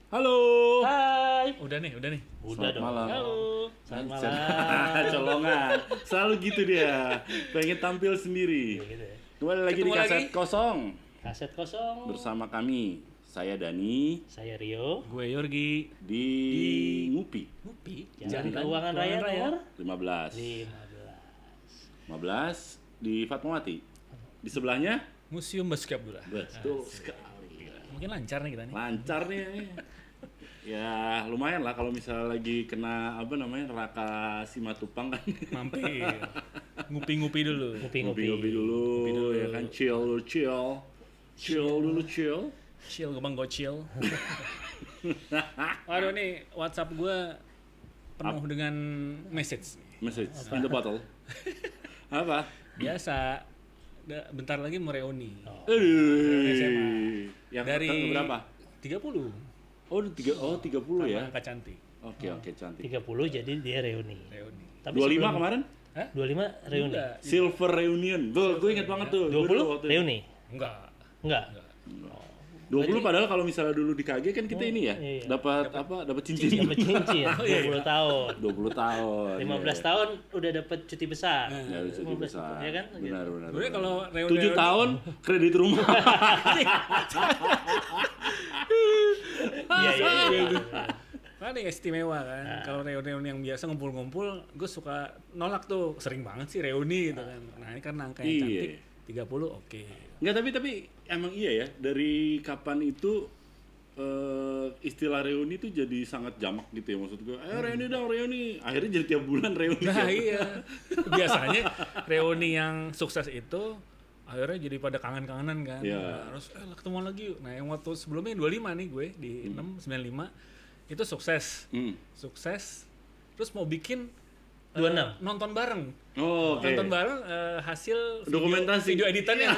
Halo. Hai. Udah nih. Udah dong. Malam. Halo. Selamat malam. Colongan. Selalu gitu dia. Pengen tampil sendiri. Gitu ya. Kembali lagi Ketemu di Kaset lagi. Kosong Kaset kosong. bersama kami. Saya Dani Saya Rio. Gue Yorgi. di Ngupi Ngupi. Jalan Keuangan Raya nomor 15. 15. 15 di Fatmawati. Di sebelahnya Museum Basket Bola. betul sekali. Mungkin lancar nih kita nih. Lancar nih. Ya lumayan lah kalau misalnya lagi kena Raka Simatupang kan. Mampir. Ngupi-ngupi dulu. Ngopi-ngopi dulu, ya kan chill dulu. Chill, gampang gocil. Waduh nih, WhatsApp gue penuh dengan message. Message in the bottle. Apa? Biasa. Bentar lagi mau reuni. SMA. Yang Dari berapa? 30. Oh, 30 ya. Angka cantik. Oke, cantik. 30 jadi dia reuni. Reuni. Tapi 25 sebelum- kemarin? Hah? 25 reuni. Enggak. Silver Reunion. Tuh, gue ingat banget tuh. 20 reuni. Enggak. Enggak. 20 padahal kalau misalnya dulu di KG kan kita ini ya, iya. dapat cincin. Dapat cincin 20 tahun. 20 tahun. 15 tahun udah dapat cuti besar. Ya, udah cuti besar. Ya kan? Benar. Sebenarnya kalau reuni 7 tahun kredit rumah. Iya. Kan yang istimewa kan. Kalau reuni-reuni yang biasa ngumpul-ngumpul, gue suka nolak tuh. Sering banget sih reuni gitu kan. Nah, ini karena angka yang Iya. cantik 30 oke. Enggak, tapi emang iya ya, dari kapan itu istilah reuni tuh jadi sangat jamak gitu ya, maksud gue. Reuni dong, reuni. Akhirnya jadi tiap bulan reuni. Nah, iya. Biasanya reuni yang sukses itu akhirnya jadi pada kangen-kangenan kan. Iya. Harus ketemu lagi yuk. Nah, yang waktu sebelumnya 25 nih gue di 95 itu sukses. Sukses. Terus mau bikin 26. nonton bareng. Oh, oke. Nonton bareng hasil Dokumentasi. video editannya.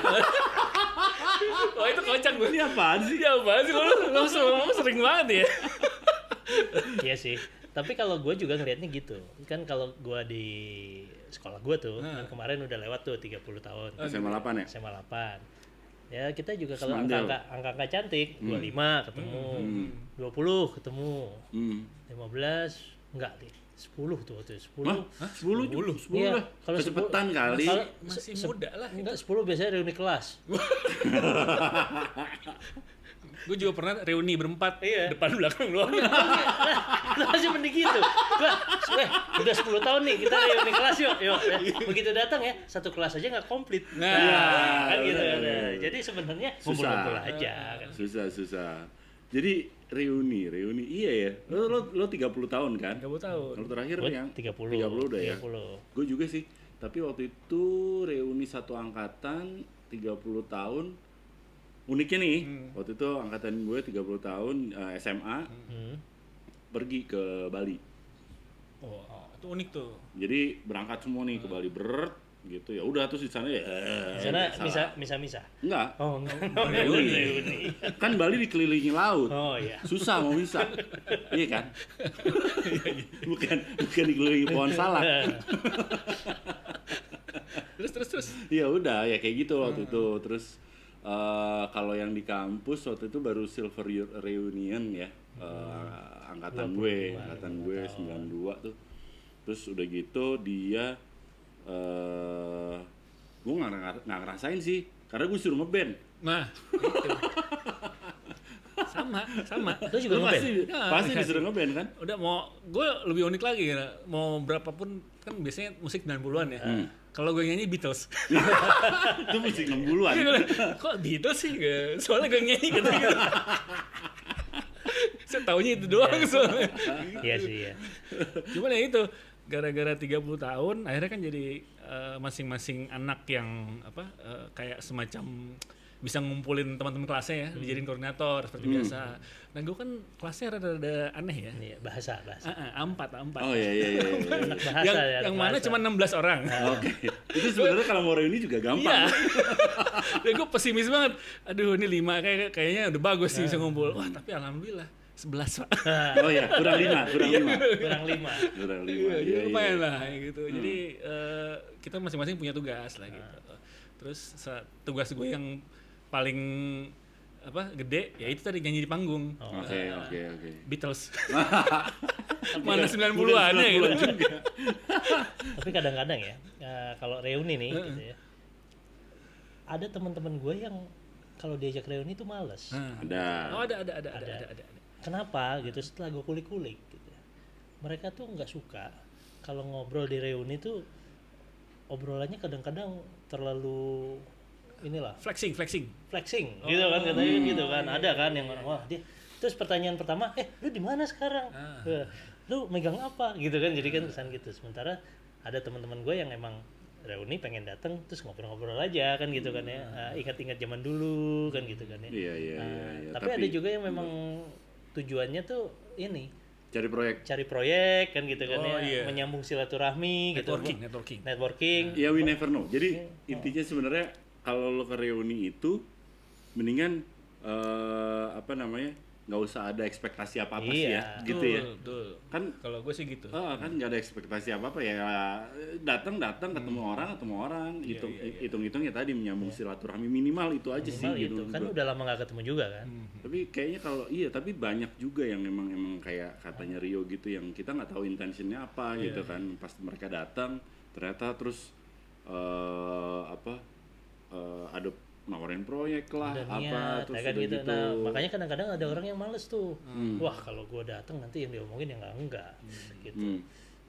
Wah, itu kocak gue. Ini apaan sih? Ya apaan sih lu sering banget ya. Iya sih. Tapi kalau gue juga ngelihatnya gitu. Kan kalau gue di sekolah gue tuh, kan kemarin udah lewat tuh 30 tahun. SMA 8 ya? SMA 8. Ya kita juga kalau Semandel. angka cantik 25 ketemu, 20 ketemu, 15 enggak deh. 10 tuh waktu itu. 10. Hah? 10 Iya, lah. kalau Kecepetan kali. Kalau Masih muda lah. Enggak, 10 biasanya reuni kelas. Gue juga pernah reuni berempat. Iya. Depan belakang doang. Lu masih mending gitu. Udah 10 tahun nih kita reuni kelas yuk. Begitu datang ya, satu kelas aja nggak komplit. Nah, Kan gitu. bener. Jadi sebenarnya Susah. ngumpul-ngumpul aja kan. Susah. Jadi reuni iya ya. Lo 30 tahun kan? 30 tahun. Kalau terakhir Buat yang 30 udah ya. 30. Gue juga sih. Tapi waktu itu reuni satu angkatan 30 tahun. Uniknya nih, waktu itu angkatan gue 30 tahun SMA pergi ke Bali. Oh, itu unik tuh. Jadi berangkat semua nih ke Bali gitu ya. Udah terus di sana ya. Di sana biasa. misa. Enggak. Oh, enggak. Reuni. Kan Bali dikelilingi laut. Oh iya. Susah mau bisa. Iya kan? bukan dikelilingi pohon salak. Terus. Ya udah ya kayak gitu waktu itu. Terus kalau yang di kampus waktu itu baru Silver Reunion ya. Angkatan gue 92 tuh. Terus udah gitu dia gue nggak ngerasain sih karena gue suruh ngeband. Nah, itu. sama. Lu juga Lu ngeband? pasti disuruh ngeband kan? Udah gue lebih unik lagi ya. Mau berapapun kan biasanya musik 90-an ya. Kalau gue nyanyi Beatles. Itu musik 60-an. Kok Beatles sih? Soalnya gue nyanyi gitu. Saya taunya itu doang soalnya. Iya sih ya. Cuman ya itu gara-gara 30 tahun akhirnya kan jadi masing-masing anak yang kayak semacam bisa ngumpulin teman-teman kelasnya ya, dijadiin koordinator seperti biasa. Nah gue kan kelasnya rada-rada aneh ya. Iya, bahasa. A4. Oh iya. Bahasa yang mana cuma 16 orang. Oke. Itu sebenarnya kalau mau reuni juga gampang. Iya. Dan gue pesimis banget. Aduh ini 5 kayaknya udah bagus sih bisa ngumpul. Wah tapi alhamdulillah 11 Pak. Oh iya, kurang 5. Kurang 5. Iya, lumayan lah gitu. Jadi kita masing-masing punya tugas lah gitu. Terus tugas gue yang paling gede, ya itu tadi nyanyi di panggung. Oke. Beatles. Mana 90-an ya gitu. Tapi kadang-kadang ya, kalau reuni nih gitu ya, ada teman-teman gue yang kalau diajak reuni tuh males. Ada. Oh, ada. Kenapa gitu? Setelah gue kulik-kulik gitu ya, mereka tuh nggak suka kalau ngobrol di reuni tuh obrolannya kadang-kadang terlalu inilah Flexing. gitu kan katanya gitu kan. Ada kan yang orang wah dia terus pertanyaan pertama lu di mana sekarang, lu megang apa gitu kan, jadi kan kesan gitu. Sementara ada teman-teman gue yang emang reuni pengen datang terus ngobrol-ngobrol aja kan gitu kan ya, ingat-ingat zaman dulu kan gitu kan ya. Iya. Tapi ada juga yang memang tujuannya tuh ini Cari proyek kan gitu kan Oh, ya, iya. menyambung silaturahmi gitu. Networking. Ya, we never know. Jadi intinya sebenarnya kalau lo ke reuni itu mendingan nggak usah ada ekspektasi apa sih ya, gitu ya. Betul. Kan Kalau gue sih gitu. kan nggak ada ekspektasi apa ya, datang ketemu orang, hitung ya tadi menyambung silaturahmi minimal itu aja sih Minimal gitu. itu kan udah lama nggak ketemu juga kan. Tapi kayaknya tapi banyak juga yang emang kayak katanya Rio gitu yang kita nggak tahu intentionnya apa gitu kan. Pas mereka datang ternyata terus ada nawarin proyek lah Ada apa niat, terus ya kan udah gitu. gitu. Nah, makanya kadang-kadang ada orang yang males tuh. Wah, kalau gua datang nanti yang diomongin yang enggak gitu.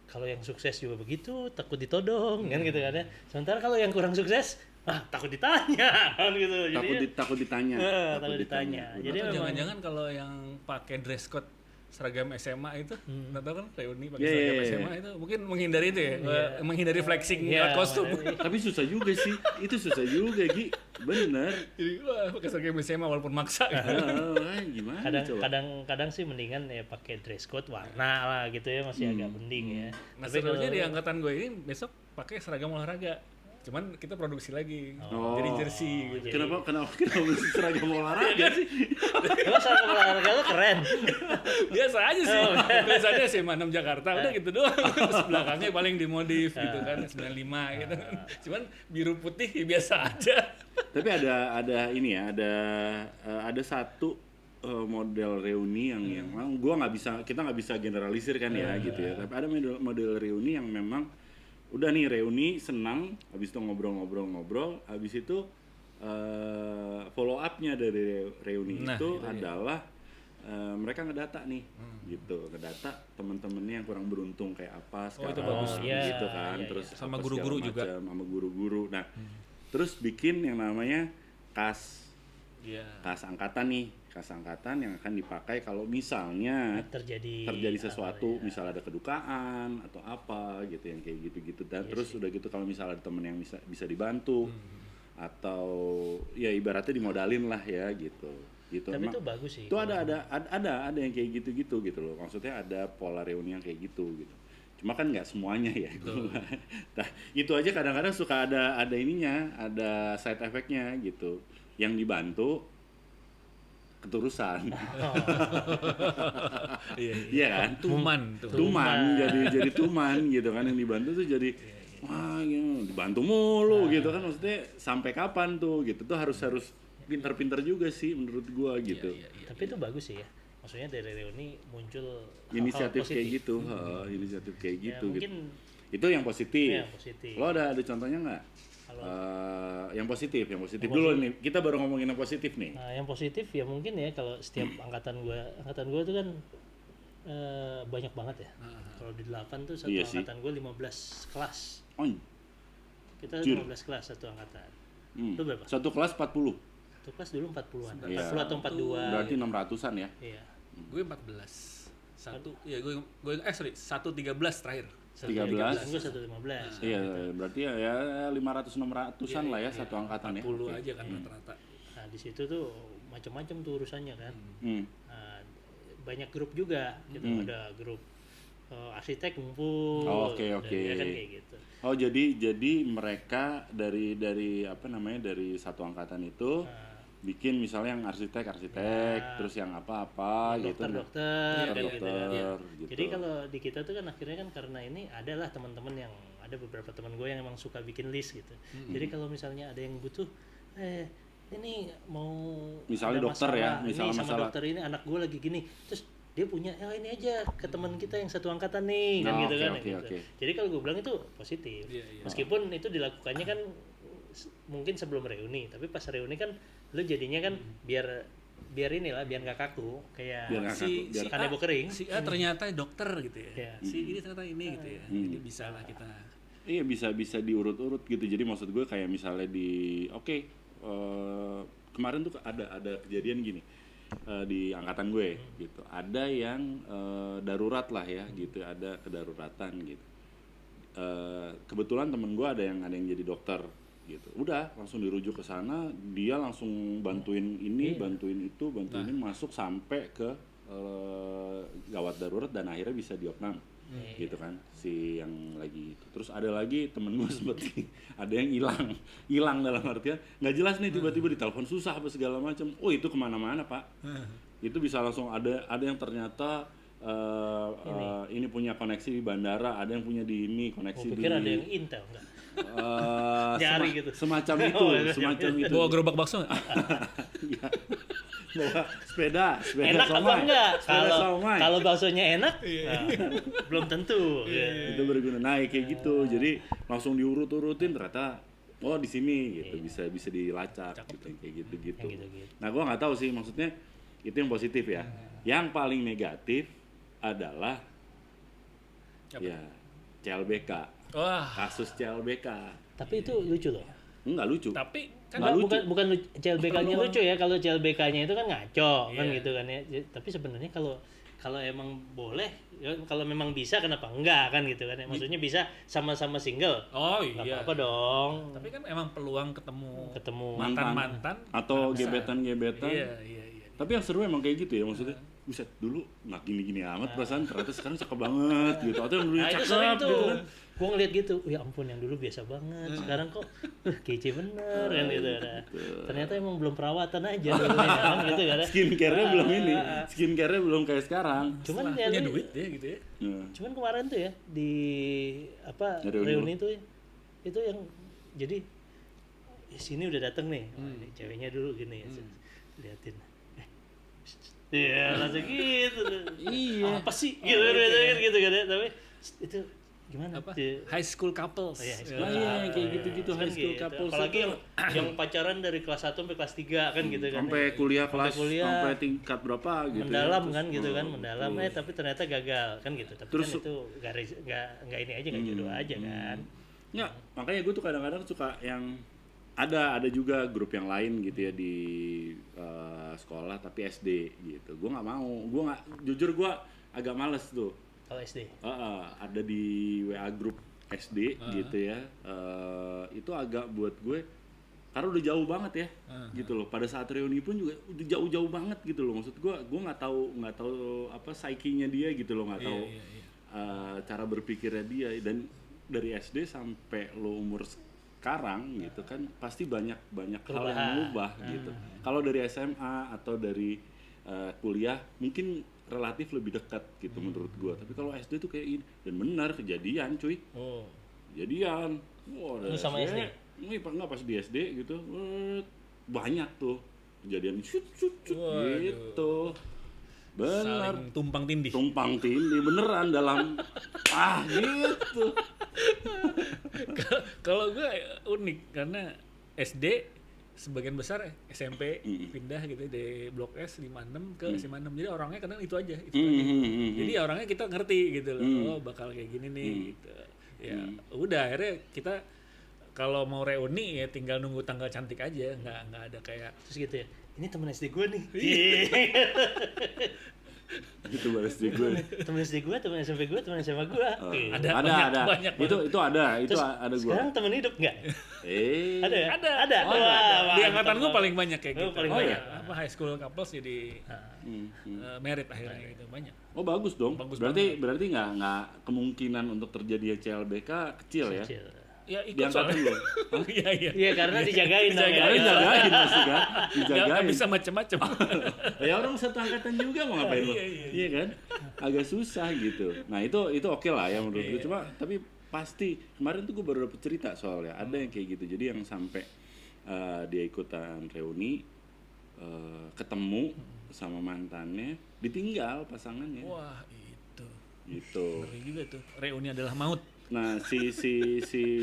Kalau yang sukses juga begitu, takut ditodong kan gitu kan ya. Sementara kalau yang kurang sukses, takut ditanya kan gitu. Takut ditanya. Takut ditanya. Jadi Atau memang jangan-jangan kalau yang pakai dress code seragam SMA itu, nggak tahu kan reuni pakai Iya, seragam iya, SMA itu mungkin menghindari itu ya, menghindari flexing lewat kostum. Tapi susah juga sih, itu susah juga Gi, bener. Jadi wah pakai seragam SMA walaupun maksa. Gimana kadang sih mendingan ya pakai dress code warna lah gitu ya, masih agak mending ya. Nah Tapi sebenarnya di angkatan gue ini besok pakai seragam olahraga. Cuman kita produksi lagi, jadi jersey gitu. Kenapa mesti seragam olahraga sih? emang seragam olahraga lo keren. Biasa aja sih, biasanya SMA 6 Jakarta, udah gitu doang. Terus belakangnya paling dimodif gitu kan, 95 gitu kan. Cuman biru putih ya biasa aja. Tapi ada ini ya, ada satu model reuni yang kita nggak bisa generalisir kan ya gitu ya. Tapi ada model reuni yang memang udah nih reuni senang, habis itu ngobrol, habis itu follow up-nya dari reuni itu adalah mereka ngedata nih, gitu, ngedata teman-temannya yang kurang beruntung kayak apa sekarang, itu bagus. gitu kan, terus Sama apa guru-guru segala juga. macam, sama guru-guru. Nah, terus bikin yang namanya kas angkatan yang akan dipakai kalau misalnya terjadi sesuatu, misalnya ada kedukaan atau apa gitu yang kayak gitu-gitu. Dan terus udah gitu kalau misalnya ada temen yang bisa dibantu atau ya ibaratnya dimodalin lah ya gitu. Tapi itu bagus sih. Itu ada yang kayak gitu gitu loh. Maksudnya ada pola reuni yang kayak gitu. Cuma kan nggak semuanya ya. Nah, itu aja kadang-kadang suka ada ininya, ada side effect-nya gitu. Yang dibantu keturusan. Iya kan? Tuman jadi tuman gitu kan, yang dibantu tuh jadi wah gitu, dibantu mulu gitu kan, maksudnya sampai kapan tuh gitu tuh harus pinter-pinter juga sih menurut gua gitu. Tapi itu bagus sih ya. Maksudnya dari reuni muncul Inisiatif hal-hal kayak gitu, inisiatif kayak Ya, gitu. mungkin Itu yang positif. Iya, positif. Lo ada contohnya nggak? Yang positif dulu nih. Kita baru ngomongin yang positif nih. Nah, yang positif ya mungkin ya kalau setiap angkatan gua itu kan banyak banget ya. Kalau di 8 tuh satu Iya sih. angkatan gua 15 kelas. Oh, Kita Jur. 15 kelas satu angkatan. Itu berapa? Satu kelas 40. Satu kelas dulu 40-an. Iya. 40 atau 42. Berarti 600-an ya. Iya. Gue 14. Sorry, 113 terakhir. 13. Gua 115. Iya, berarti ya 500-600-an lah ya satu angkatan ya. 40 Oke. aja kan rata-rata. Nah, di situ tuh macam-macam tuh urusannya kan. Nah, banyak grup juga gitu. Ada grup arsitek ngumpul. Oh, oke. Ya kan kayak gitu. Oh, jadi mereka dari apa namanya, dari satu angkatan itu bikin misalnya yang arsitek, terus yang apa gitu. Dokter kan gitu kan. Gitu. Jadi kalau di kita tuh kan akhirnya kan karena ini adalah teman-teman yang ada beberapa teman gue yang emang suka bikin list gitu. Jadi kalau misalnya ada yang butuh ini mau Misalnya ada dokter ya, masalah, misalnya ini sama masalah. dokter ini anak gue lagi gini, terus dia punya ini aja ke teman kita yang satu angkatan nih kan Oh, gitu oke, kan oke, gitu. oke. Jadi kalau gue bilang itu positif, meskipun itu dilakukannya kan mungkin sebelum reuni, tapi pas reuni kan lu jadinya kan biar inilah biar nggak kaku kayak Biar nggak kaku, biar- kanebo kering. Si A ternyata dokter gitu ya. Iya. Si ini ternyata ini gitu ya. Jadi bisa lah kita. Iya bisa diurut-urut gitu. Jadi maksud gue kayak misalnya kemarin tuh ada kejadian gini di angkatan gue gitu. Ada yang darurat lah ya gitu, ada kedaruratan gitu. Kebetulan temen gue ada yang jadi dokter gitu. Udah langsung dirujuk ke sana, dia langsung bantuin ini, bantuin itu, bantuin ini masuk sampai ke gawat darurat dan akhirnya bisa diopnam. Gitu kan si yang lagi itu. Terus ada lagi temen gue seperti ada yang hilang dalam artian nggak jelas nih, tiba-tiba ditelepon susah apa segala macam. Oh itu kemana-mana pak. Itu bisa langsung ada yang ternyata ini punya koneksi di bandara, ada yang punya di ini koneksi Gue di. pikir ada yang intel enggak? Nyari gitu. Semacam itu, semacam itu. Bawa gerobak bakso nggak? Iya. Bawa sepeda Enak apa somai. enggak? Sepeda somai. Kalau baksonya enak, nah, belum tentu. Itu berguna. Nah, kayak gitu. Jadi langsung diurut-urutin ternyata oh di sini gitu, bisa dilacak gitu, kayak gitu-gitu. Yang gitu-gitu. Nah, gua nggak tahu sih maksudnya itu yang positif ya. Yang paling negatif adalah ya CLBK. Wah, Kasus CLBK. Tapi itu lucu loh. Enggak lucu. tapi kan Nggak lucu. Bukan CLBK-nya lucu ya. Kalau CLBK-nya itu kan ngaco kan Iya. gitu kan ya. Tapi sebenarnya kalau emang boleh, ya, kalau memang bisa kenapa enggak kan gitu kan ya. Maksudnya bisa sama-sama single. oh Nggak iya. apa-apa dong. Tapi kan emang peluang ketemu mantan-mantan atau gebetan-gebetan. Iya. Tapi yang seru emang kayak gitu ya, maksudnya buset dulu nggak gini-gini amat perasaan, ternyata sekarang cakep banget gitu, atau yang dulunya Nah, itu cakep sering gitu tuh. kan. Gue ngeliat gitu, ya ampun yang dulu biasa banget, sekarang kok kece bener kan gitu. Nah, ternyata emang belum perawatan aja dulunya kan gitu kan. Skincare-nya belum ini, skincare-nya belum kayak sekarang. Cuman Setelah ya, punya duit ya gitu ya. Nah, cuman kemarin tuh ya di reuni itu yang jadi sini udah dateng nih, ini ceweknya dulu gini ya, liatin. Iya langsung gitu. Iya. Apa sih? Gitu kan ya. Tapi itu gimana? Apa? High school couples. Oh, iya, high Oh iya, kayak gitu-gitu Kan high school gitu. couples. Apalagi itu yang pacaran dari kelas 1 sampai kelas 3 kan gitu kan. sampai kuliah kelas kuliah. sampai tingkat berapa gitu. Mendalam ya. kan gitu kan, Terus, mendalam tapi ternyata gagal kan gitu. Tapi Terus- kan itu nggak ini aja, nggak jodoh aja kan. Ya, makanya gue tuh kadang-kadang suka yang ada juga grup yang lain gitu ya di sekolah tapi SD gitu. Gue nggak mau, jujur gue agak males tuh. Kalau SD. Ada di WA grup SD gitu ya. Itu agak buat gue karena udah jauh banget ya gitu loh. Pada saat reuni pun juga udah jauh-jauh banget gitu loh. Maksud gue nggak tahu apa psyche-nya dia gitu loh, nggak tahu cara berpikirnya dia. Dan dari SD sampai lo umur sekarang gitu kan pasti banyak hal yang mengubah gitu. Kalau dari SMA atau dari kuliah mungkin relatif lebih dekat gitu menurut gua. Tapi kalau SD tuh kayak ini, dan benar kejadian cuy. Oh. Kejadian. Wah, Lu sama SD? Enggak pas di SD gitu. Banyak tuh kejadian shoot Waduh. gitu. Benar. Saling tumpang tindih. Tumpang tindih beneran dalam gitu. Kalau gue unik karena SD sebagian besar SMP pindah gitu dari Blok S 56 ke SMA 6. Jadi orangnya kadang itu aja. Jadi orangnya kita ngerti gitu loh. Oh bakal kayak gini nih gitu. Ya udah akhirnya kita kalau mau reuni ya tinggal nunggu tanggal cantik aja, nggak ada kayak Terus gitu ya. Ini temen SD gue nih. Itu balas di gue. Temen SD gue, temen SMP gue, temen SMA gue. Ada. banyak Itu ada Terus ada gua. sekarang temen hidup nggak? Ada ya? Ada. Oh, Wah, di mantap angkatan gue banget. paling banyak kayak Oh, gitu. paling banyak. Apa high school couples jadi merit akhirnya gitu banyak. Oh bagus dong. Bagus berarti nggak kemungkinan untuk terjadi CLBK kecil ya. Kecil. Ya Di ikut angkatan soalnya. lo. Iya. Iya karena dijagain dong ya. Karena dijagain pasti kan. Nggak Dijagain. bisa macem-macem. Ya orang satu angkatan juga mau ngapain lo? Iya kan? Agak susah gitu. Nah itu oke lah ya menurut gue. Cuma tapi pasti kemarin tuh gue baru dapet cerita soalnya ada yang kayak gitu. Jadi yang sampai dia ikutan reuni, ketemu sama mantannya, ditinggal pasangannya. Wah, itu. Gitu. Ngeri juga tuh. Reuni adalah maut. Nah, si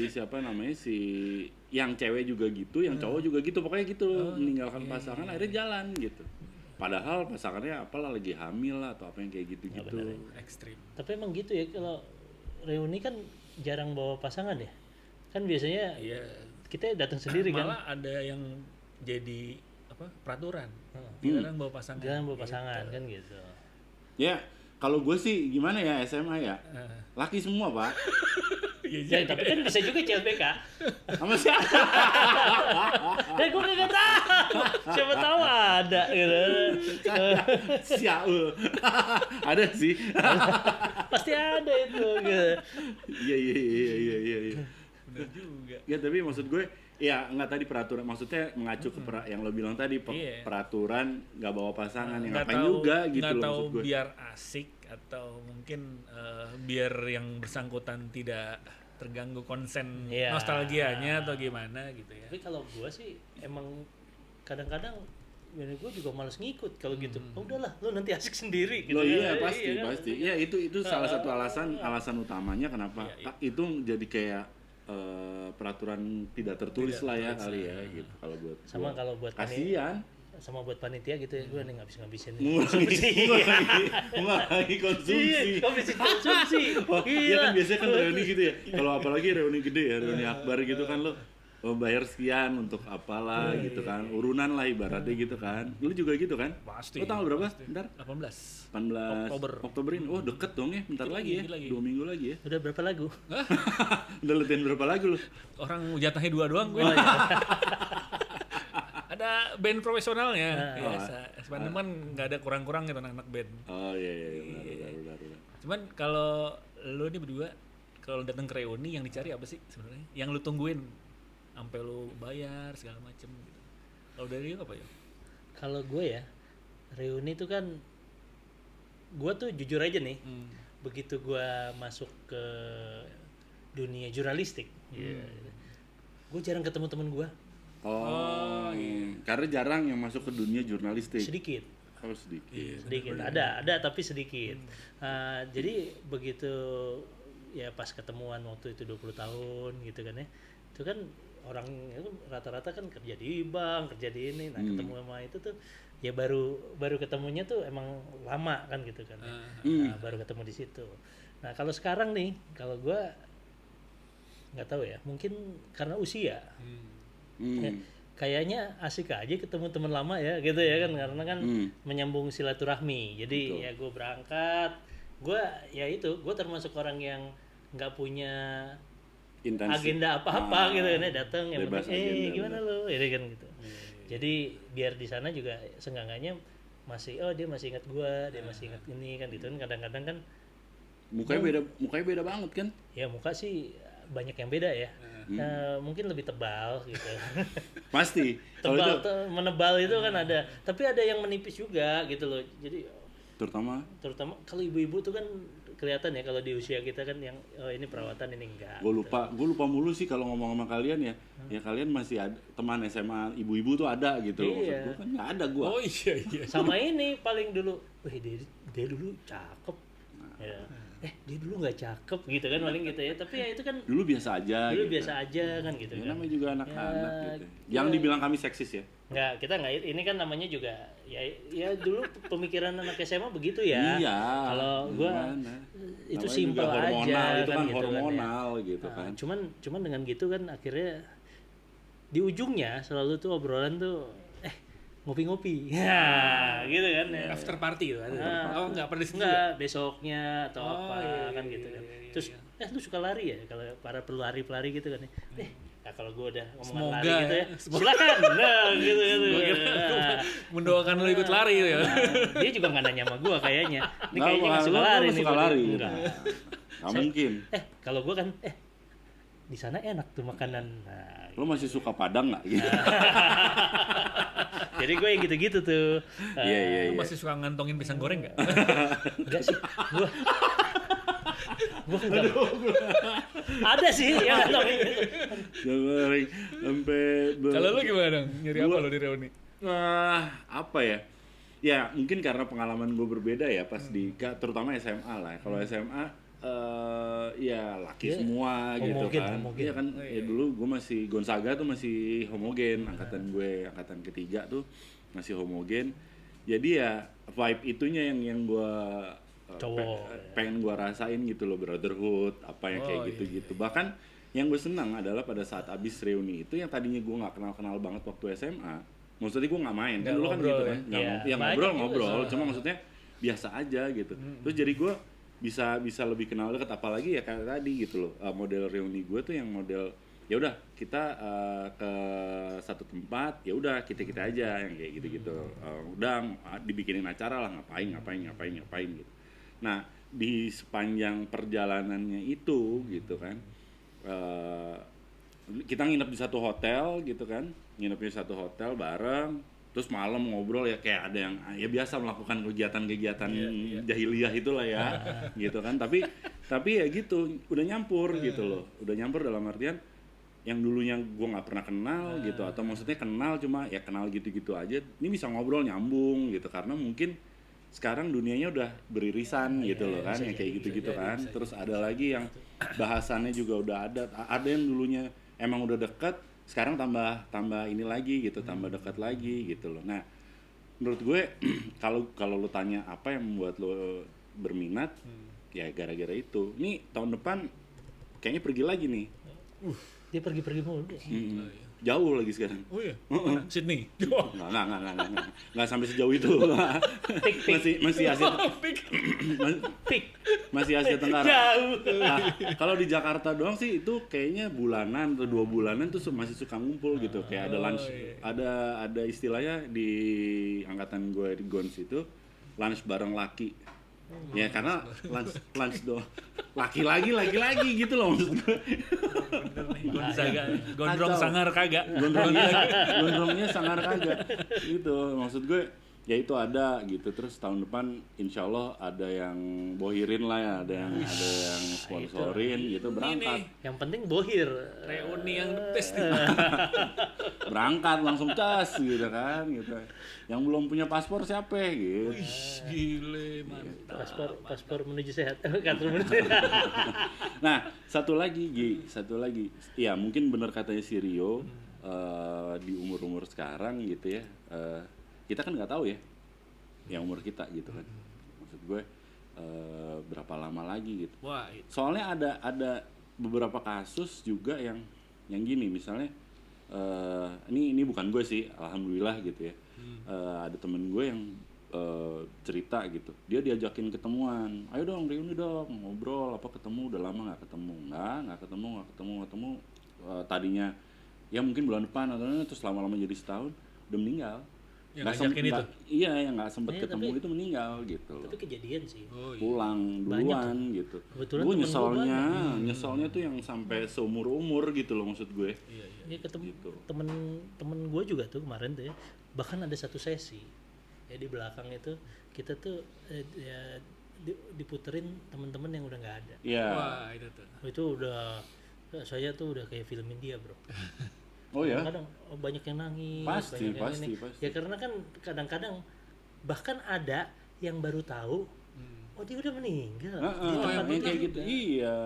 siapa namanya, si yang cewek juga gitu, yang cowok juga gitu, pokoknya gitu, meninggalkan pasangan akhirnya jalan gitu. Padahal pasangannya apalah lagi hamil lah atau apa yang kayak gitu-gitu. Ekstrim. Tapi emang gitu ya, kalau reuni kan jarang bawa pasangan ya. Kan biasanya Iya. kita datang sendiri kan. Malah ada yang jadi peraturan. Dilarang bawa pasangan. Jarang bawa pasangan kan gitu. Ya, kalau gue sih gimana ya, SMA ya, laki semua pak. Ya, tapi kan bisa juga CLBK. Sama siapa? Gue kagak tahu. Siapa tahu ada gitu. Siaul. Ada sih. Pasti ada itu gitu. Iya. Bener juga. Ya tapi maksud gue, ya nggak tadi peraturan, maksudnya mengacu ke yang lo bilang tadi, Iya. peraturan nggak bawa pasangan, yang Nggak ngapain tahu- juga gitu nggak loh tahu maksud gue. biar asik atau mungkin biar yang bersangkutan tidak terganggu konsen Iya. nostalgianya atau gimana gitu ya. Tapi kalau gue sih emang kadang-kadang gue juga males ngikut kalau gitu. Oh, udahlah, lu nanti asik sendiri gitu. Loh iya kan. pasti Iya kan? pasti. Ya itu salah satu alasan utamanya kenapa Iya. itu jadi kayak peraturan tidak tertulis lah ya kali ya gitu kalau buat Sama gua. kalau buat kasihan sama buat panitia gitu ya, gue nih ngabis-ngabisin mengurangi konsumsi. Iya, ngabis konsumsi. Oh, iya kan Gila. biasanya kan reuni gitu ya. Kalau apalagi reuni gede ya, reuni akbar gitu kan lo bayar sekian untuk apalah gitu kan. Urunan lah ibaratnya gitu kan. Lu juga gitu kan? Pasti. Lu tanggal berapa? Bentar. 18. 18 Oktober ini. Oh, deket dong ya. Bentar lagi ya. dikit lagi. 2 minggu lagi ya. Udah berapa lagu? Udah latihan berapa lagu lu? Orang jatahnya 2 doang gue. Oh, iya. Ada band profesionalnya. Biasa. Sebenarnya kan nggak ada kurang-kurang gitu anak-anak band. Oh iya benar. Cuman kalau lu nih berdua kalau datang ke reuni yang dicari apa sih sebenarnya? Yang lu tungguin sampai lu bayar segala macem gitu. Kalau dari lu apa ya? Kalau gue ya, reuni itu kan gue tuh jujur aja nih, begitu gue masuk ke dunia jurnalistik, gue jarang ketemu temen gue, Oh, karena jarang yang masuk ke dunia jurnalistik. sedikit. Oh, sedikit. Sedikit, ada tapi sedikit. Jadi begitu ya pas ketemuan waktu itu 20 tahun gitu kan ya, itu kan orang itu rata-rata kan kerja di bank, kerja di ini, nah ketemu sama itu tuh ya baru ketemunya tuh emang lama kan gitu kan ya. Nah, baru ketemu di situ. Nah kalau sekarang nih, kalau gue nggak tahu ya, mungkin karena usia. Ya, kayaknya asik aja ketemu teman lama ya gitu ya kan, karena kan menyambung silaturahmi. Jadi Betul. ya gue berangkat, gue ya itu gue termasuk orang yang nggak punya Intensif. agenda apa-apa gitu kan ya, datang yang Bebas penting agenda, gimana lo ini kan gitu. Jadi biar di sana juga seenggaknya masih dia masih ingat gue, dia masih ingat ini kan gitu kan. Kadang-kadang kan Mukanya beda banget kan? ya muka sih banyak yang beda ya. Mungkin lebih tebal gitu. Pasti. Kalau itu Menebal itu kan ada, tapi ada yang menipis juga gitu loh. Jadi terutama terutama kalau ibu-ibu tuh kan kelihatan ya kalau di usia kita kan yang ini perawatan ini enggak. gue lupa mulu sih kalau ngomong sama kalian ya. Ya kalian masih ada teman SMA ibu-ibu tuh ada gitu loh. Maksud Iya. gue kan nggak ada gue. Oh iya. Sama ini paling dulu, dia dulu cakep. Ya. Dia dulu nggak cakep gitu kan paling gitu ya. Tapi ya itu kan Dulu biasa aja. dulu gitu. biasa aja kan gitu Ya, kan. namanya juga anak-anak Ya, gitu. Jangan dibilang kami seksis ya. Nggak, kita nggak, ini kan namanya juga ya dulu pemikiran anak SMA begitu ya. Iya. Kalau gua gimana? itu Namanya simpel juga hormonal, aja itu kan gitu hormonal kan ya. gitu Nah, kan. cuman dengan gitu kan akhirnya di ujungnya selalu tuh obrolan tuh ngopi-ngopi. Ya, gitu kan ya. After party itu ada. Nah, Oh enggak pernah di situ. Enggak, besoknya atau Oh, apa iya, kan iya, gitu kan. iya, iya, Terus lu suka lari ya? Kalau para pelari-pelari gitu kan ya. Nah, kalau gue udah omongan Semoga lari gitu ya. ya. Silakan. Nah, gitu. Mendoakan lu ikut lari gitu ya. Dia juga nggak nanya sama gue kayaknya. Ini Nggak, kayaknya nggak suka lu lari nih. suka gua. lari. Enggak. Nggak mungkin. Kalau gue kan di sana enak tuh makanan. Nah, Lo masih suka Padang nggak? Gitu. jadi gue yang gitu-gitu tuh. Iya. Lu masih suka ngantongin pisang goreng enggak? Enggak sih. Gua enggak. Ada sih yang ngantongin gitu. Garing sampai Kalau lu gimana dong? Nyari apa lo di reuni? apa ya? Ya mungkin karena pengalaman gue berbeda ya pas terutama SMA lah. Kalau SMA ya laki semua gitu homogen, kan. homogen. Iya kan. Ya dulu gue masih Gonzaga tuh masih homogen, angkatan ketiga tuh masih homogen. Jadi ya vibe itunya yang gue pengen gue rasain gitu loh, brotherhood apa yang kayak gitu-gitu. Bahkan yang gue senang adalah pada saat abis reuni itu yang tadinya gue nggak kenal banget waktu SMA. Maksudnya gue nggak main, kan dulu kan gitu kan, ngobrol, cuma maksudnya biasa aja gitu. Terus jadi gue bisa lebih kenal dekat, apalagi ya kayak tadi gitu loh, model reuni gue tuh yang model ya udah kita ke satu tempat, ya udah kita aja yang kayak gitu udah dibikinin acara lah, ngapain gitu. Nah di sepanjang perjalanannya itu gitu kan, kita nginep di satu hotel gitu kan, nginepnya satu hotel bareng, terus malam ngobrol ya kayak ada yang ya biasa melakukan kegiatan jahiliyah itulah ya gitu kan, tapi ya gitu udah nyampur gitu loh, udah nyampur dalam artian yang dulunya gue nggak pernah kenal gitu, atau maksudnya kenal cuma ya kenal gitu aja, ini bisa ngobrol nyambung gitu karena mungkin sekarang dunianya udah beririsan gitu loh kan, yang kayak gitu kan. Terus ada lagi yang bahasannya juga udah ada yang dulunya emang udah dekat, sekarang tambah ini lagi gitu, tambah dekat lagi gitu loh. Nah menurut gue kalau lo tanya apa yang membuat lo berminat, ya gara-gara itu. Nih tahun depan kayaknya pergi lagi nih. Dia pergi-pergi mulu. Jauh lagi sekarang. Oh iya. Sydney. Nggak sampai sejauh itu. Masih Asia. Masih Asia Tenggara. Jauh. Nah, kalau di Jakarta doang sih itu kayaknya bulanan atau 2 bulanan tuh masih suka ngumpul gitu. Kayak ada lunch, ada istilahnya di angkatan gue di Gons itu lunch bareng laki. Ya karena lunch doang. Laki lagi gitu loh maksud gue. Gonzaga, gondrong sangar kagak. Gondrongnya sangar kagak. Gitu maksud gue. Ya itu ada gitu, terus tahun depan insya Allah ada yang bohirin lah ya, ada yang sponsorin gitu, berangkat. Yang penting bohir. Reuni yang the best. Berangkat langsung cas gitu kan gitu. Yang belum punya paspor siapa gitu. Gile, mantap. Paspor menuju sehat. Kartu menuju. Nah, satu lagi. Iya, mungkin benar katanya si Rio, di umur sekarang gitu ya. Kita kan nggak tahu ya yang umur kita gitu kan, maksud gue berapa lama lagi gitu. Wah, soalnya ada beberapa kasus juga yang gini misalnya, ini bukan gue sih, alhamdulillah gitu ya. Ada temen gue yang cerita gitu, dia diajakin ketemuan, ayo dong reuni dong, ngobrol apa, ketemu udah lama nggak ketemu. Tadinya ya mungkin bulan depan atau terus lama-lama jadi setahun udah meninggal. Yang nggak sempet ketemu itu meninggal gitu. Tapi kejadian sih. Pulang duluan gitu. Gue nyesalnya tuh yang sampai seumur gitu loh maksud gue. Iya ketemu gitu. Temen gue juga tuh kemarin tuh ya. Bahkan ada satu sesi ya di belakang itu kita tuh ya diputerin teman-teman yang udah nggak ada. Iya. Wah itu tuh. Itu udah saya tuh udah kayak film India bro. Oh ya. Kadang banyak yang nangis. Pasti. Ya karena kan kadang-kadang bahkan ada yang baru tahu, oh dia udah meninggal. Di tempat itu kayak gitu. juga. Iya.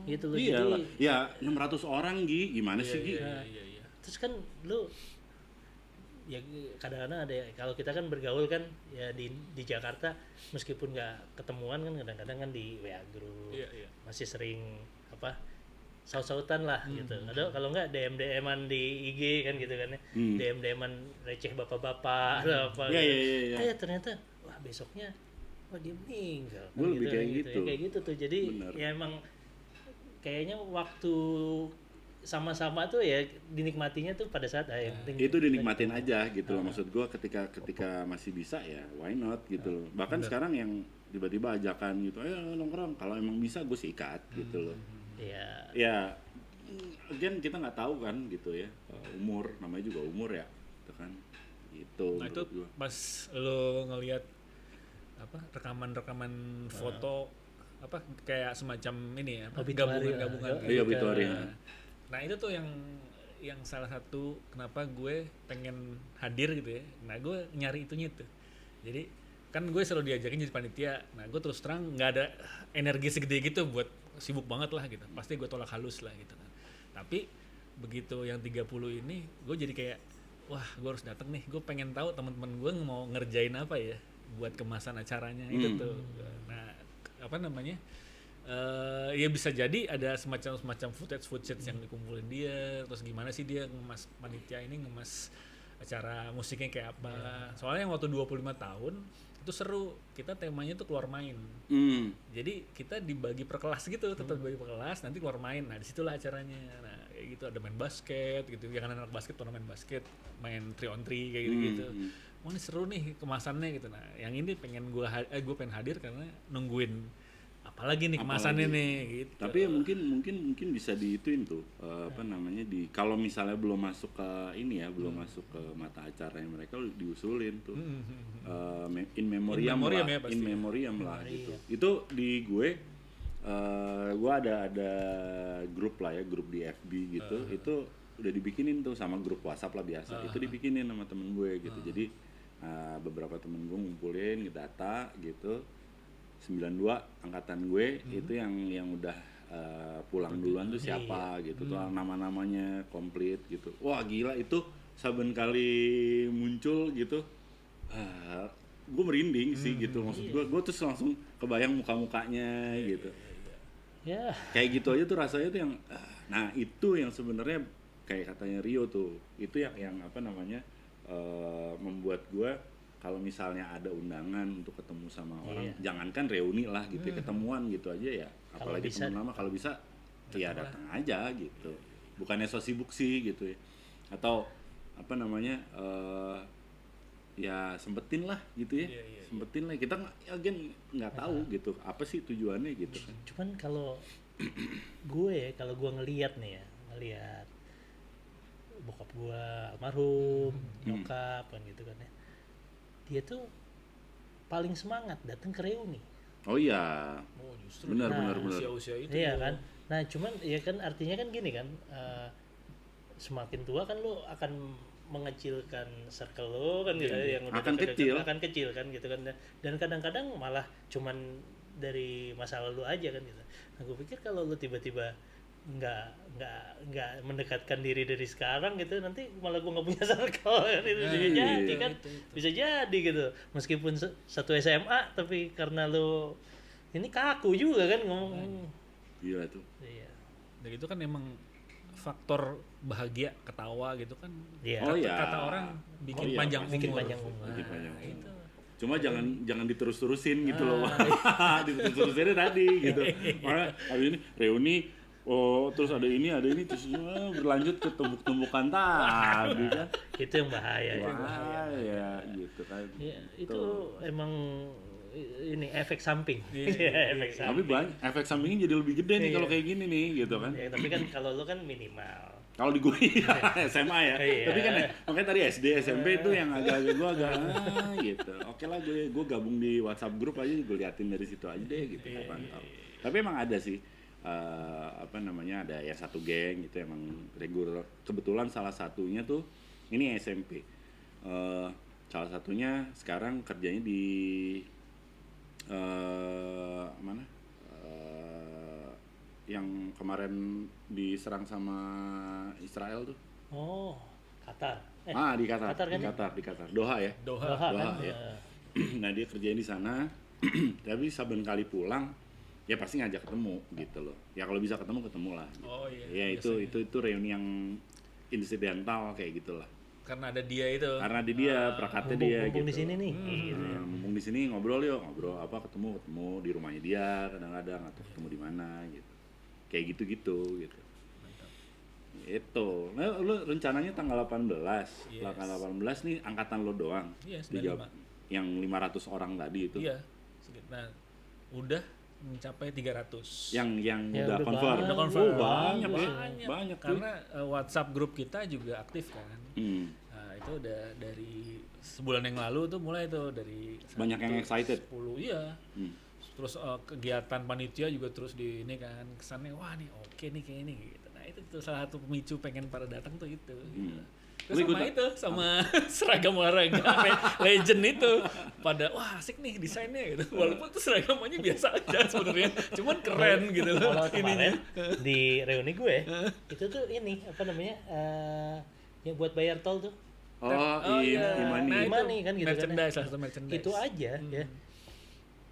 Gitu loh. Iya Jadi, lah. Ya 600 orang gimana sih Gi? Iya. Terus kan lu ya kadang-kadang ada kalau kita kan bergaul kan ya di Jakarta meskipun nggak ketemuan kan kadang-kadang kan di WA group. Iya. Masih sering saut-sautan lah gitu. Ada kalau enggak DM-an di IG kan gitu kan ya. DM-an receh bapak-bapak atau apa. Iya. Ternyata wah besoknya dia meninggal. Gue lebih kayak gitu. Ya, kayak gitu tuh. Jadi bener. ya emang kayaknya waktu sama-sama tuh ya dinikmatinya tuh pada saat yang penting itu dinikmatin aja gitu loh, maksud gue ketika masih bisa ya why not gitu loh. Bahkan sekarang yang tiba-tiba ajakan gitu, ayo nongkrong, kalau emang bisa gue sikat gitu loh. Ya again kita nggak tahu kan gitu ya, umur namanya juga umur ya gitu kan gitu. Nah itu pas lo ngelihat apa rekaman foto apa kayak semacam ini ya, Obituary lah. gabungan. Iya, obituary. Nah, itu tuh yang salah satu kenapa gue pengen hadir gitu ya. Nah, gue nyari itunya tuh. Jadi kan gue selalu diajakin jadi panitia. Nah, gue terus terang nggak ada energi segede gitu buat sibuk banget lah gitu. Pasti gue tolak halus lah gitu kan. Tapi begitu yang 30 ini gue jadi kayak wah, gue harus datang nih. Gue pengen tahu teman-teman gue mau ngerjain apa ya buat kemasan acaranya itu tuh. Nah, apa namanya? Ya bisa jadi ada semacam footage yang dikumpulin dia. Terus gimana sih dia ngemas panitia ini ngemas acara musiknya kayak apa. Soalnya yang waktu 25 tahun itu seru. Kita temanya tuh keluar main. Jadi kita dibagi per kelas gitu, tetap dibagi per kelas, nanti keluar main. Nah, disitulah acaranya. Nah, kayak gitu ada main basket gitu. Yang anak basket turnamen basket, main 3-on-3 kayak gitu-gitu. Wah, ini seru nih kemasannya gitu. Nah, yang ini pengen gue pengen hadir karena nungguin apalagi nih kemasannya nih gitu. Tapi ya mungkin bisa diituin tuh apa namanya kalau misalnya belum masuk ke ini ya, belum masuk ke mata acaranya mereka diusulin tuh. In memoriam lah gitu. Itu di gue ada grup lah ya, grup di FB gitu. Itu udah dibikinin tuh sama grup WhatsApp lah biasa. Itu dibikinin sama temen gue gitu. Jadi beberapa temen gue ngumpulin data gitu. 92 angkatan gue itu yang udah pulang duluan tuh siapa gitu tuh nama-namanya komplit gitu. Wah, gila itu saben kali muncul gitu gue merinding sih gitu. Maksud gue terus langsung kebayang muka-mukanya gitu. Ya. Kayak gitu aja tuh rasanya tuh yang nah itu yang sebenarnya kayak katanya Rio tuh. Itu yang apa namanya membuat gue kalau misalnya ada undangan untuk ketemu sama orang, jangankan reuni lah gitu, ketemuan gitu aja ya. Apalagi teman lama kalau bisa ya datang aja gitu. Bukannya so sibuk sih gitu ya. Atau apa namanya ya sempetin lah gitu ya. Sempetin lah. Kita nggak tahu gitu apa sih tujuannya gitu kan. Cuman kalau gue ngelihat nih ya, ngelihat bokap gue almarhum, nyokap kan gitu kan ya. Dia tuh paling semangat datang ke reuni. Oh iya. Oh, justru benar. usia-usia itu. Iya kan. Nah cuman ya kan artinya kan gini kan, semakin tua kan lo akan mengecilkan circle lo kan gitu yang udah akan kecil kan gitu kan. Dan kadang-kadang malah cuman dari masa lalu aja kan gitu. Nah gue pikir kalau lo tiba-tiba nggak mendekatkan diri dari sekarang gitu, nanti malah gue nggak punya circle kan, itu bisa jadi kan, bisa jadi gitu, meskipun satu SMA tapi karena lo ini kaku juga kan ngomong. Iya tuh. Iya. Dan itu kan emang faktor bahagia, ketawa gitu kan. Iya. Kata orang bikin panjang umur. Itu. Cuma jangan diterus-terusin gitu loh. Diterus-terusinnya tadi gitu. Makanya habis ini reuni, terus ada ini terus berlanjut ke tumbuk-tumbukan tadi kan. Itu yang bahaya. Bahaya gitu kan. Ya, itu emang ini efek samping. Efek samping. Tapi banyak efek sampingnya jadi lebih gede nih kalau kayak gini nih gitu kan. Ya, tapi kan kalau lo kan minimal. Kalau di gue SMA ya. Tapi kan makanya tadi SD, SMP itu yang agak-agak gue gitu. Oke lah, gue gabung di WhatsApp grup aja, gue liatin dari situ aja deh gitu. Tapi emang ada sih apa namanya, ada ya satu geng gitu emang reguler. Kebetulan salah satunya tuh ini SMP. Salah satunya sekarang kerjanya di mana? Yang kemarin diserang sama Israel tuh. Oh, Qatar. Di Qatar. Qatar kan? Di Qatar. Doha ya. Doha kan? Ya. Nah, dia kerjain di sana. Tapi saben kali pulang ya pasti ngajak ketemu gitu loh. Ya kalau bisa ketemu lah. Gitu. Oh iya. Ya itu reuni yang insidental kayak gitulah. Karena ada dia itu. Karena ada dia, prakatnya dia gitu. Mumpung di sini nih. Mumpung di sini ngobrol apa ketemu di rumahnya dia kadang-kadang atau ketemu di mana gitu. Kayak gitu. Mantap. Itu. Nah, lu rencananya tanggal 18. Tanggal 18 nih angkatan lo doang. Iya, Yang 500 orang tadi itu. Iya. Nah, udah mencapai 300. Yang Ya, udah confirm. Udah confirm. Banyak. Karena WhatsApp grup kita juga aktif kan. Nah, itu udah dari sebulan yang lalu tuh mulai tuh dari banyak yang excited. 10 iya. terus kegiatan panitia juga terus di ini kan kesannya wah nih oke nih kayak ini gitu. Nah itu tuh salah satu pemicu pengen pada datang tuh itu. Gitu. Terus Lu sama ikut itu sama seragam olahraga legend itu pada wah asik nih desainnya gitu. Walaupun tuh seragamnya biasa aja sebenarnya, cuman keren gitu loh Kalau ininya. kemarin di reuni gue itu tuh ini apa namanya yang buat bayar tol tuh Imani. Nah, itu Imani kan gitu kan ya. merchandise, salah satu merchandise. Itu aja ya.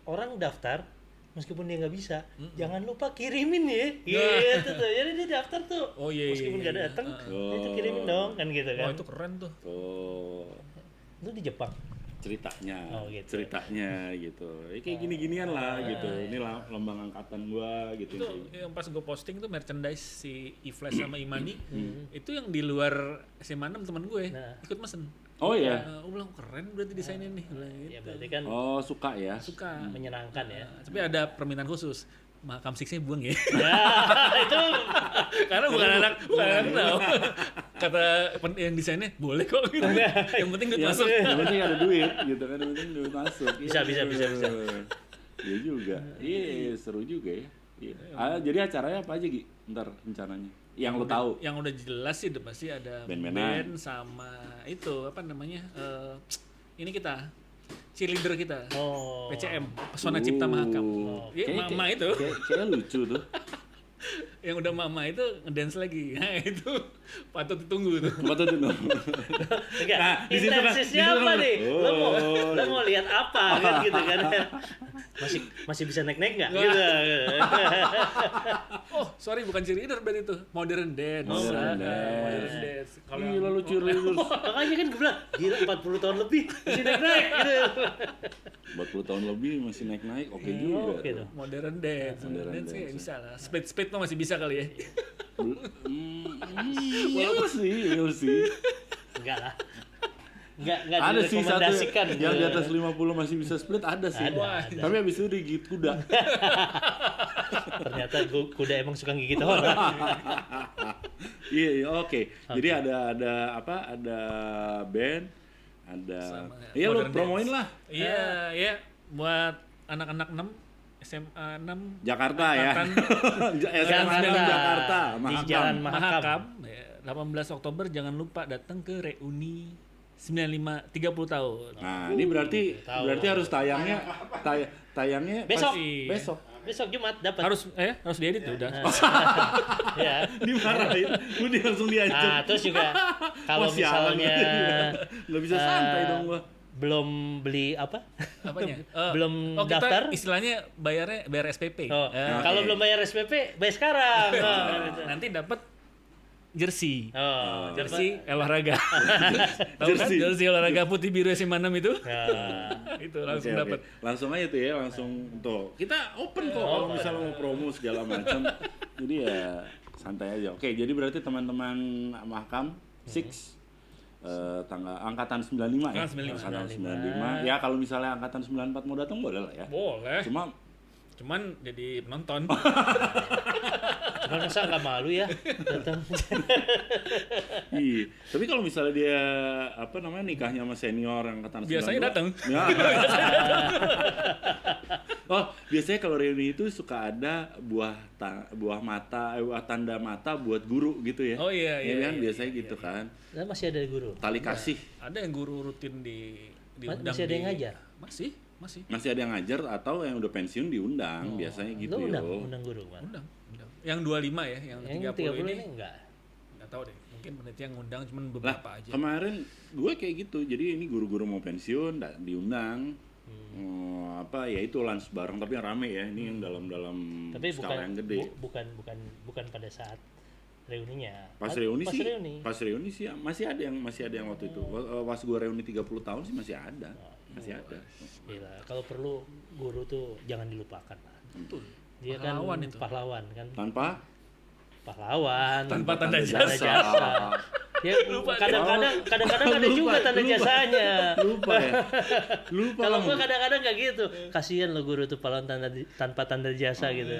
Orang daftar meskipun dia nggak bisa, jangan lupa kirimin ya. Gitu tuh. Jadi dia daftar tuh. Oh, iya, Meskipun iya, nggak iya. datang, itu kirimin dong kan gitu kan. Wah itu keren tuh. Oh, Itu di Jepang. ceritanya, Oh, gitu. ceritanya gitu. Kayak gini-ginian lah gitu. Ini lambang angkatan gua gitu. Itu yang pas gue posting tuh merchandise si Ifles sama Imani itu yang di luar SMA 6 teman gue Nah. ikut mesen. Oh iya. Gue bilang keren berarti desainnya nih. Bilang gitu. Ya berarti kan Oh, suka ya. Suka. menyenangkan ya. Tapi ada permintaan khusus. Makam Six-nya buang ya. Ya, itu Karena bukan anak tahu. Kata yang desainnya boleh kok gitu. Yang penting duit masuk. Yang penting ada duit gitu kan, yang penting duit masuk. Bisa. Iya juga. Iya, seru juga ya. Iya. Jadi acaranya apa aja Gi? Ntar rencananya. Yang lo tahu. Yang udah jelas sih udah pasti ada Band-bandan. band sama itu apa namanya? Ini kita cheerleader kita. oh. PCM, Pesona Cipta Mahakam. Iya, mama itu. Kayaknya lucu tuh. Yang udah mama itu ngedance lagi. Nah, itu patut ditunggu tuh. Patut itu. Enggak, Nah, di situ kan- intensisnya di situ apa kan- nih? Oh. Lo mau lihat apa kan gitu kan? Masih bisa naik-naik nggak? Gitu. Oh, sorry bukan cheerleader berarti itu. Modern dance. Modern dance. Modern dance. Kalau Gila lu cheerleaders. Makanya kan gue bilang, gila 40 tahun lebih masih naik-naik gitu. 40 tahun lebih masih naik-naik, oke juga. Oke tuh. tuh. modern dance, Modern dance ya dance. bisa lah. Split mah masih bisa kali ya. We'll see. Enggak lah. Enggak Ada sih satu direkomendasikan. yang di atas 50 masih bisa split, ada sih. Ada. Tapi habis itu digigit kuda. Ternyata kuda emang suka gigit orang. Iya, oke. Jadi ada apa? Ada band, ada. Sama Iya lu modern promoin dance. lah. Iya, buat anak-anak 6 SMA 6 Jakarta ya. Angkatan SMA Jakarta. Di Mahakam. Jalan Mahakam. Mahakam. Ya, 18 Oktober jangan lupa datang ke reuni 95 30 tahun. Nah, ini berarti harus tayangnya Besok. besok. Besok Jumat dapat. Harus diedit tuh udah. Ya. Dimarahin. Udah langsung diancam. Nah, terus juga kalau Wah, sialan misalnya nggak bisa santai dong gua. belum beli apa? Apanya? Belum kita daftar? istilahnya bayar SPP. Oh, kalau belum bayar SPP, bayar sekarang. Nanti dapat jersey. Oh, Jersey olahraga. Tahu kan? Jersey. Jersey olahraga putih biru SMA 6 itu? Nah, Itu langsung Oke, oke. dapat. Langsung aja tuh ya, langsung tuh. Kita open kok kalau misalnya mau promo segala macam. Jadi ya santai aja. Oke, jadi berarti teman-teman Mahakam 6 tanggal angkatan 95 ya. Angkatan 95. Ya kalau misalnya angkatan 94 mau datang boleh lah ya. Boleh. Cuma Cuman jadi penonton. cuman masa nggak malu ya datang. iya. Tapi kalau misalnya dia apa namanya nikahnya sama senior angkatan 92. Biasanya datang. Ya. Oh, biasanya kalau reuni itu suka ada buah tanda mata buat guru gitu ya. Oh iya, Ya kan iya, biasanya gitu kan. Lah masih ada guru. Tali kasih. Ada yang guru rutin diundang. Masih ada yang ngajar? Masih. Masih ada yang ngajar atau yang udah pensiun diundang, biasanya gitu Lu ya. undang guru kan? Undang. Yang 25 ya, yang 30 ini enggak. enggak tahu deh. Mungkin panitia ngundang cuman Lah, beberapa aja. kemarin gue kayak gitu. Jadi ini guru-guru mau pensiun diundang. Apa ya itu lunch bareng tapi yang rame ya. Ini yang dalam Tapi skala yang gede. bukan pada saat reuninya. Pas reuni sih masih ada yang waktu itu. Pas gue reuni 30 tahun sih masih ada. Masih ada. Gila, kalau perlu guru tuh jangan dilupakan lah. Betul. Dia Pahlawan kan itu. pahlawan kan. Tanpa Pahlawan. Tanpa tanda jasa. Ya kadang-kadang ada juga tanda jasanya. Lupa ya. Lupa. Kalau kamu. gua kadang-kadang kayak gitu. Kasihan lo guru tuh pahlawan tanpa tanda jasa gitu.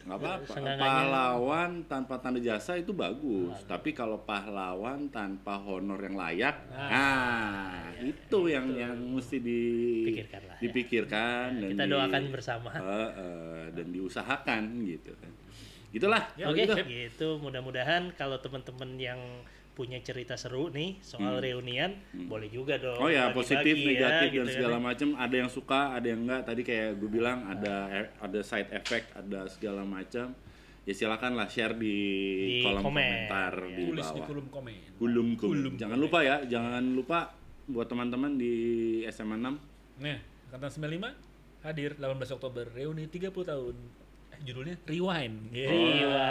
Nggak apa-apa. Seenggaknya- Pahlawan tanpa tanda jasa itu bagus. Tapi kalau pahlawan tanpa honor yang layak, nah itu yang mesti Pikirkan lah, ya. dipikirkan dan Kita doakan bersama. dan diusahakan gitu kan. Gitulah. Ya, Oke, gitu. gitu. Mudah-mudahan kalau teman-teman yang punya cerita seru nih soal reunian, boleh juga dong. Oh ya, bagi-bagi positif, ya, negatif gitu dan kan. segala macam. Ada yang suka, ada yang enggak. Tadi kayak gue bilang ada side effect, ada segala macam. Ya silakan lah share di kolom komen. komentar Ya. di Tulis di bawah. kolom komen. Kulum. Jangan lupa ya, jangan lupa buat teman-teman di SMA 6. Nah, angkatan 95 hadir 18 Oktober reuni 30 tahun. Judulnya Rewind. Riwa.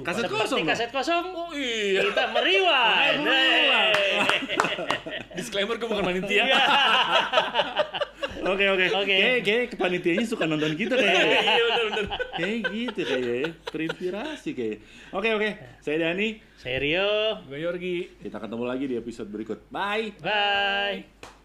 Kaset kosong dong? Kaset kosong. Oh iya. Kita meriwan. Disclaimer gue bukan panitia. Oke. Kayak kepanitianya suka nonton kita kayaknya. Iya benar. Kayak gitu kayaknya. Terinspirasi kayaknya. Oke. Saya Dani. Saya Rio. Gue Yorgi. Kita ketemu lagi di episode berikut. Bye. Bye.